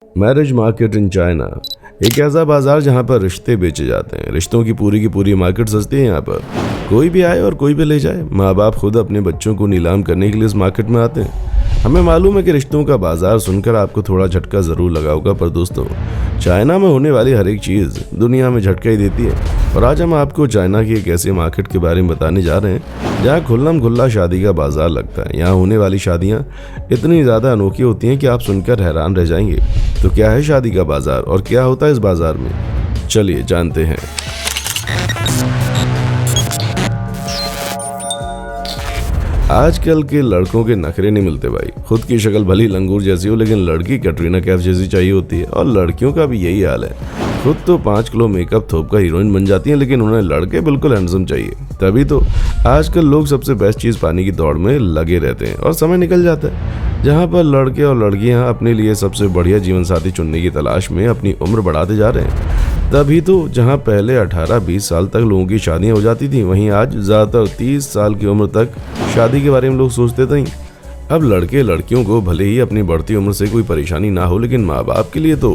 Marriage market in China एक ऐसा बाजार जहाँ पर रिश्ते बेचे जाते हैं। रिश्तों की पूरी मार्केट सस्ती है। यहाँ पर कोई भी आए और कोई भी ले जाए। माँ बाप खुद अपने बच्चों को नीलाम करने के लिए इस मार्केट में आते हैं। हमें मालूम है कि रिश्तों का बाजार सुनकर आपको थोड़ा झटका जरूर लगा होगा, पर दोस्तों चाइना में होने वाली हर एक चीज दुनिया में झटका ही देती है। और आज हम आपको चाइना की एक ऐसी मार्केट के बारे में बताने जा रहे हैं जहाँ खुल्लम खुल्ला शादी का बाजार लगता है। यहाँ होने वाली शादियाँ इतनी ज्यादा अनोखी होती हैं कि आप सुनकर हैरान रह जाएंगे। तो क्या है शादी का बाजार और क्या होता है इस बाजार में, चलिए जानते हैं। आजकल के लड़कों के नखरे नहीं मिलते भाई। खुद की शक्ल भली लंगूर जैसी हो, लेकिन लड़की कैटरीना कैफ जैसी चाहिए होती है। और लड़कियों का भी यही हाल है। खुद तो 5 किलो मेकअप थोप कर हीरोइन बन जाती हैं, लेकिन उन्हें लड़के बिल्कुल हैंडसम चाहिए। तभी तो आजकल लोग सबसे बेस्ट चीज पाने की दौड़ में लगे रहते हैं और समय निकल जाता है। जहाँ पर लड़के और लड़कियां अपने लिए सबसे बढ़िया जीवन साथी चुनने की तलाश में अपनी उम्र बढ़ाते जा रहे हैं। तभी तो जहाँ पहले 18-20 साल तक लोगों की शादियां हो जाती थी, वहीं आज ज्यादातर 30 साल की उम्र तक शादी के बारे में लोग सोचते थे। अब लड़के लड़कियों को भले ही अपनी बढ़ती उम्र से कोई परेशानी ना हो, लेकिन माँ बाप के लिए तो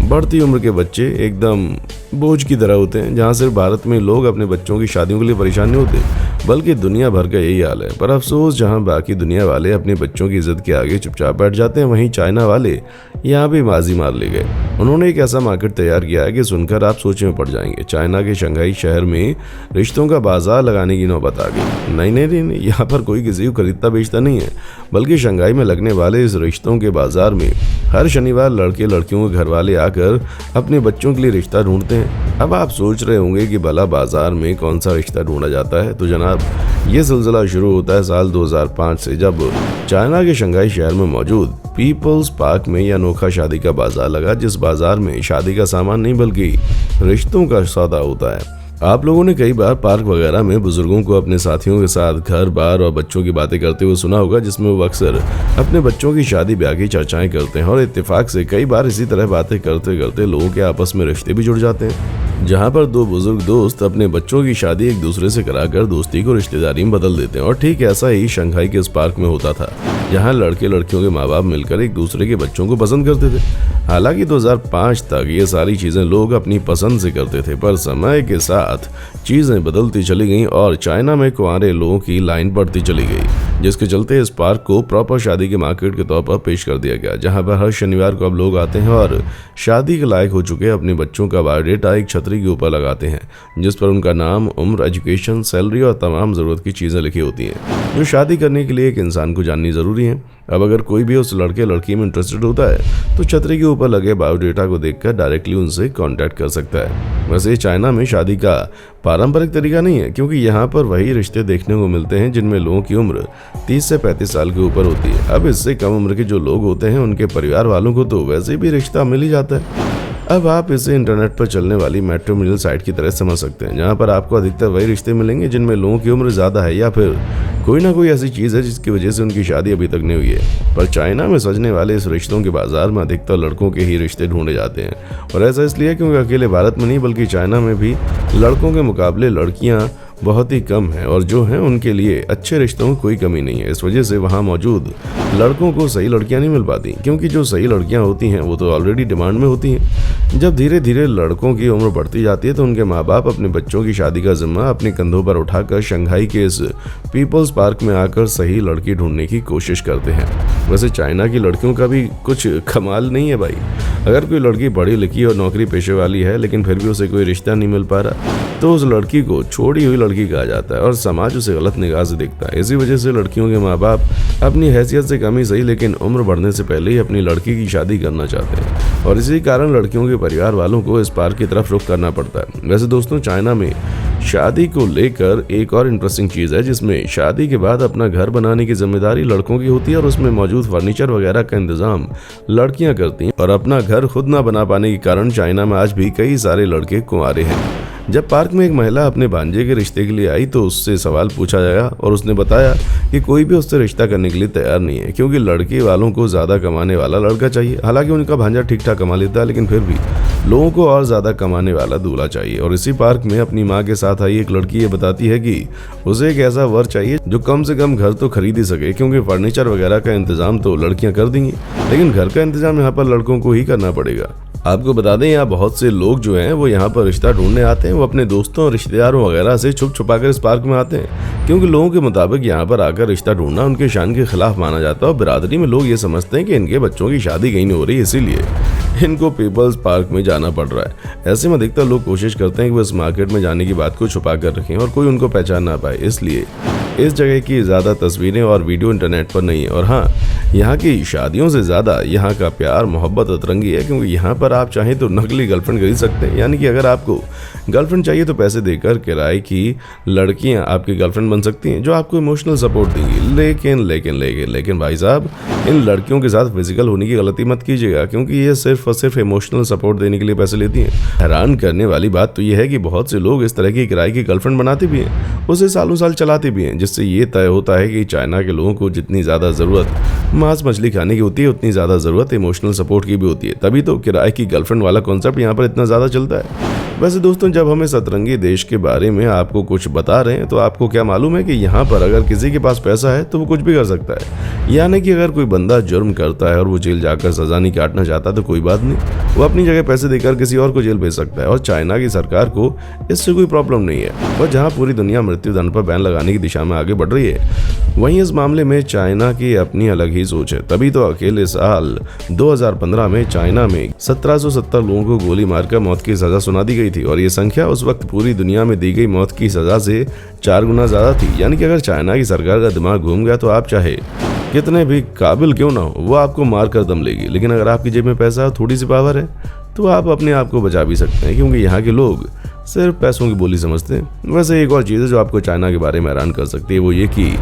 बढ़ती उम्र के बच्चे एकदम बोझ की तरह होते हैं। जहाँ सिर्फ भारत में लोग अपने बच्चों की शादियों के लिए परेशान नहीं होते, बल्कि दुनिया भर का यही हाल है। पर अफसोस, जहाँ बाकी दुनिया वाले अपने बच्चों की इज्जत के आगे चुपचाप बैठ जाते हैं, वहीं चाइना वाले यहाँ भी बाजी मार ले गए। उन्होंने एक ऐसा मार्केट तैयार किया है कि सुनकर आप सोच में पड़ जाएंगे। चाइना के शंघाई शहर में रिश्तों का बाजार लगाने की नौबत आ गई। नहीं, यहाँ पर कोई किसी को खरीदता बेचता नहीं है, बल्कि शंघाई में लगने वाले इस रिश्तों के बाजार में हर शनिवार लड़के लड़कियों के घर वाले आकर अपने बच्चों के लिए रिश्ता ढूंढते हैं। अब आप सोच रहे होंगे कि भला बाजार में कौन सा रिश्ता ढूंढा जाता है। तो जनाब, ये सिलसिला शुरू होता है साल 2005 से, जब चाइना के शंघाई शहर में मौजूद पीपल्स पार्क में यह अनोखा शादी का बाजार लगा। जिस बाजार में शादी का सामान नहीं बल्कि रिश्तों का सौदा होता है। आप लोगों ने कई बार पार्क वगैरह में बुजुर्गों को अपने साथियों के साथ घर बार और बच्चों की बातें करते हुए सुना होगा, जिसमें वो अक्सर अपने बच्चों की शादी ब्याह की चर्चाएं करते हैं। और इत्तेफाक से कई बार इसी तरह बातें करते करते लोगों के आपस में रिश्ते भी जुड़ जाते हैं, जहाँ पर दो बुजुर्ग दोस्त अपने बच्चों की शादी एक दूसरे से कराकर दोस्ती को रिश्तेदारी में बदल देते हैं। और ठीक ऐसा ही शंघाई के इस पार्क में होता था, जहाँ लड़के लड़कियों के माँ बाप मिलकर एक दूसरे के बच्चों को पसंद करते थे। हालांकि 2005 तक ये सारी चीजें लोग अपनी पसंद से करते थे, पर समय के साथ चीजें बदलती चली गईं और चाइना में कुंवारे लोगों की लाइन बढ़ती चली गई, जिसके चलते इस पार्क को प्रॉपर शादी के मार्केट के तौर पर पेश कर दिया गया, जहां पर हर शनिवार को अब लोग आते हैं और शादी के लायक हो चुके अपने बच्चों का बायोडेटा एक छतरी के ऊपर लगाते हैं, जिस पर उनका नाम, उम्र, एजुकेशन, सैलरी और तमाम जरूरत की चीजें लिखी होती हैं, जो शादी करने के लिए एक इंसान को जाननी जरूरी है। अब अगर कोई भी उस लड़के लड़की में इंटरेस्टेड होता है तो छतरी के ऊपर लगे बायोडेटा को देखकर डायरेक्टली उनसे कांटेक्ट कर सकता है। वैसे चाइना में शादी का पारंपरिक तरीका नहीं है, क्योंकि यहाँ पर वही रिश्ते देखने को मिलते हैं जिनमें लोगों की उम्र 30 से 35 साल के ऊपर होती है। अब इससे कम उम्र के जो लोग होते हैं उनके परिवार वालों को तो वैसे भी रिश्ता मिल ही जाता है। अब आप इसे इंटरनेट पर चलने वाली मैट्रिमोनियल साइट की तरह समझ सकते हैं, जहाँ पर आपको अधिकतर वही रिश्ते मिलेंगे जिनमें लोगों की उम्र ज्यादा है या फिर कोई ना कोई ऐसी चीज है जिसकी वजह से उनकी शादी अभी तक नहीं हुई है। पर चाइना में सजने वाले इस रिश्तों के बाजार में अधिकतर लड़कों के ही रिश्ते ढूंढे जाते हैं, और ऐसा इसलिए क्योंकि अकेले भारत में नहीं बल्कि चाइना में भी लड़कों के मुकाबले लड़कियां बहुत ही कम है, और जो हैं उनके लिए अच्छे रिश्तों की कोई कमी नहीं है। इस वजह से वहाँ मौजूद लड़कों को सही लड़कियां नहीं मिल पाती, क्योंकि जो सही लड़कियां होती हैं वो तो ऑलरेडी डिमांड में होती हैं। जब धीरे धीरे लड़कों की उम्र बढ़ती जाती है तो उनके माँ बाप अपने बच्चों की शादी का जिम्मा अपने कंधों पर उठाकर शंघाई के इस पीपल्स पार्क में आकर सही लड़की ढूंढने की कोशिश करते हैं। वैसे चाइना की लड़कियों का भी कुछ कमाल नहीं है भाई। अगर कोई लड़की पढ़ी लिखी और नौकरी पेशे वाली है, लेकिन फिर भी उसे कोई रिश्ता नहीं मिल पा रहा, तो उस लड़की को छोड़ी हुई लड़की कहा जाता है और समाज उसे गलत निगाह से देखता है। इसी वजह से लड़कियों के माँ बाप अपनी हैसियत से कम ही सही, लेकिन उम्र बढ़ने से पहले ही अपनी लड़की की शादी करना चाहते हैं, और इसी कारण लड़कियों के परिवार वालों को इस पार्क की तरफ रुख करना पड़ता है। वैसे दोस्तों, चाइना में शादी को लेकर एक और इंटरेस्टिंग चीज है, जिसमें शादी के बाद अपना घर बनाने की जिम्मेदारी लड़कों की होती है और उसमें मौजूद फर्नीचर वगैरह का इंतजाम लड़कियां करती हैं। और अपना घर खुद ना बना पाने के कारण चाइना में आज भी कई सारे लड़के कुंवारे हैं। जब पार्क में एक महिला अपने भांजे के रिश्ते के लिए आई तो उससे सवाल पूछा गया और उसने बताया कि कोई भी उससे रिश्ता करने के लिए तैयार नहीं है, क्योंकि लड़के वालों को ज्यादा कमाने वाला लड़का चाहिए। हालांकि उनका भांजा ठीक ठाक कमा लेता है, लेकिन फिर भी लोगों को और ज्यादा कमाने वाला दूल्हा चाहिए। और इसी पार्क में अपनी माँ के साथ आई एक लड़की ये बताती है कि उसे एक ऐसा वर चाहिए जो कम से कम घर तो खरीद ही सके, क्योंकि फर्नीचर वगैरह का इंतजाम तो लड़कियां कर देंगी, लेकिन घर का इंतजाम यहाँ पर लड़कों को ही करना पड़ेगा। आपको बता दें, यहाँ बहुत से लोग जो हैं वो यहाँ पर रिश्ता ढूंढने आते हैं। वो अपने दोस्तों और रिश्तेदारों वगैरह से छुप छुपा कर इस पार्क में आते हैं, क्योंकि लोगों के मुताबिक यहाँ पर आकर रिश्ता ढूंढना उनके शान के खिलाफ माना जाता है। और बिरादरी में लोग ये समझते हैं कि इनके बच्चों की शादी कहीं नहीं हो रही, इसीलिए इनको पीपल्स पार्क में जाना पड़ रहा है। ऐसे में अधिकतर लोग कोशिश करते हैं कि वो इस मार्केट में जाने की बात को छुपा कर रखें और कोई उनको पहचान ना पाए, इसलिए इस जगह की ज़्यादा तस्वीरें और वीडियो इंटरनेट पर नहीं है। और हाँ, यहाँ की शादियों से ज़्यादा यहाँ का प्यार मोहब्बत अतरंगी है, क्योंकि यहाँ पर आप चाहें तो नकली गर्लफ्रेंड खरीद सकते हैं। यानी कि अगर आपको गर्लफ्रेंड चाहिए तो पैसे देकर किराए की लड़कियाँ आपकी गर्लफ्रेंड बन सकती हैं, जो आपको इमोशनल सपोर्ट देंगी। लेकिन भाई साहब, इन लड़कियों के साथ फिजिकल होने की गलती मत कीजिएगा, क्योंकि ये सिर्फ और सिर्फ इमोशनल सपोर्ट देने के लिए पैसे लेती हैं। हैरान करने वाली बात तो ये है कि बहुत से लोग इस तरह की किराए की गर्लफ्रेंड बनाते भी हैं, उसे सालों साल चलाते भी हैं, जिससे ये तय होता है कि चाइना के लोगों को जितनी ज़्यादा ज़रूरत मांस मछली खाने की होती है, उतनी ज़्यादा ज़रूरत इमोशनल सपोर्ट की भी होती है। तभी तो किराए की गर्लफ्रेंड वाला कॉन्सेप्ट यहाँ पर इतना ज़्यादा चलता है। वैसे दोस्तों, जब हम इस अतरंगी देश के बारे में आपको कुछ बता रहे हैं तो आपको क्या मालूम है कि यहाँ पर अगर किसी के पास पैसा है तो वो कुछ भी कर सकता है। यानी कि अगर कोई बंदा जुर्म करता है और वो जेल जाकर सजा नहीं काटना चाहता तो कोई बात नहीं, वो अपनी जगह पैसे देकर किसी और को जेल भेज सकता है। और चाइना की सरकार को इससे कोई प्रॉब्लम नहीं है। और जहाँ पूरी दुनिया मृत्युदंड पर बैन लगाने की दिशा में आगे बढ़ रही है, वहीं इस मामले में चाइना की अपनी अलग ही सोच है। तभी तो अकेले साल 2015 में चाइना में 1770 लोगों को गोली मारकर मौत की सजा सुना दी गई थी, और ये संख्या उस वक्त पूरी दुनिया में दी गई मौत की सजा से 4 गुना ज्यादा थी। यानी कि अगर चाइना की सरकार का दिमाग घूम गया तो आप चाहे कितने भी काबिल क्यों ना हो, वो आपको मार कर दम लेगी। लेकिन अगर आपकी जेब में पैसा और थोड़ी सी पावर है तो आप अपने आप को बचा भी सकते हैं, क्योंकि यहाँ के लोग सिर्फ पैसों की बोली समझते हैं। वैसे एक और चीज़ है जो आपको चाइना के बारे में हैरान कर सकती है, वो ये कि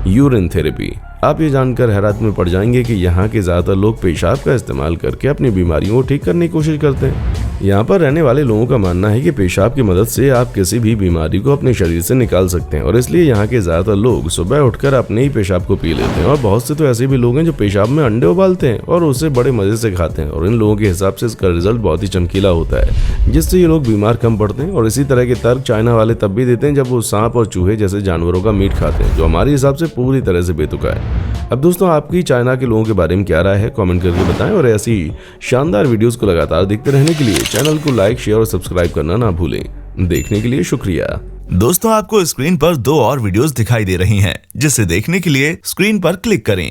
यूरिन थेरेपी। आप ये जानकर हैरत में पड़ जाएंगे कि यहाँ के ज़्यादातर लोग पेशाब का इस्तेमाल करके अपनी बीमारियों को ठीक करने की कोशिश करते हैं। यहाँ पर रहने वाले लोगों का मानना है कि पेशाब की मदद से आप किसी भी बीमारी को अपने शरीर से निकाल सकते हैं, और इसलिए यहाँ के ज़्यादातर लोग सुबह उठकर अपने ही पेशाब को पी लेते हैं। और बहुत से तो ऐसे भी लोग हैं जो पेशाब में अंडे उबालते हैं और उसे बड़े मज़े से खाते हैं, और इन लोगों के हिसाब से इसका रिजल्ट बहुत ही चमकीला होता है, जिससे ये लोग बीमार कम पड़ते हैं। और इसी तरह के तर्क चाइना वाले तब भी देते हैं जब वो सांप और चूहे जैसे जानवरों का मीट खाते हैं, जो हमारे हिसाब से पूरी तरह से बेतुका है। अब दोस्तों, आपकी चाइना के लोगों के बारे में क्या राय है, कमेंट करके बताएं। और ऐसी शानदार वीडियोस को लगातार देखते रहने के लिए चैनल को लाइक, शेयर और सब्सक्राइब करना ना भूलें। देखने के लिए शुक्रिया। दोस्तों, आपको स्क्रीन पर 2 और वीडियोस दिखाई दे रही हैं, जिसे देखने के लिए स्क्रीन पर क्लिक करें।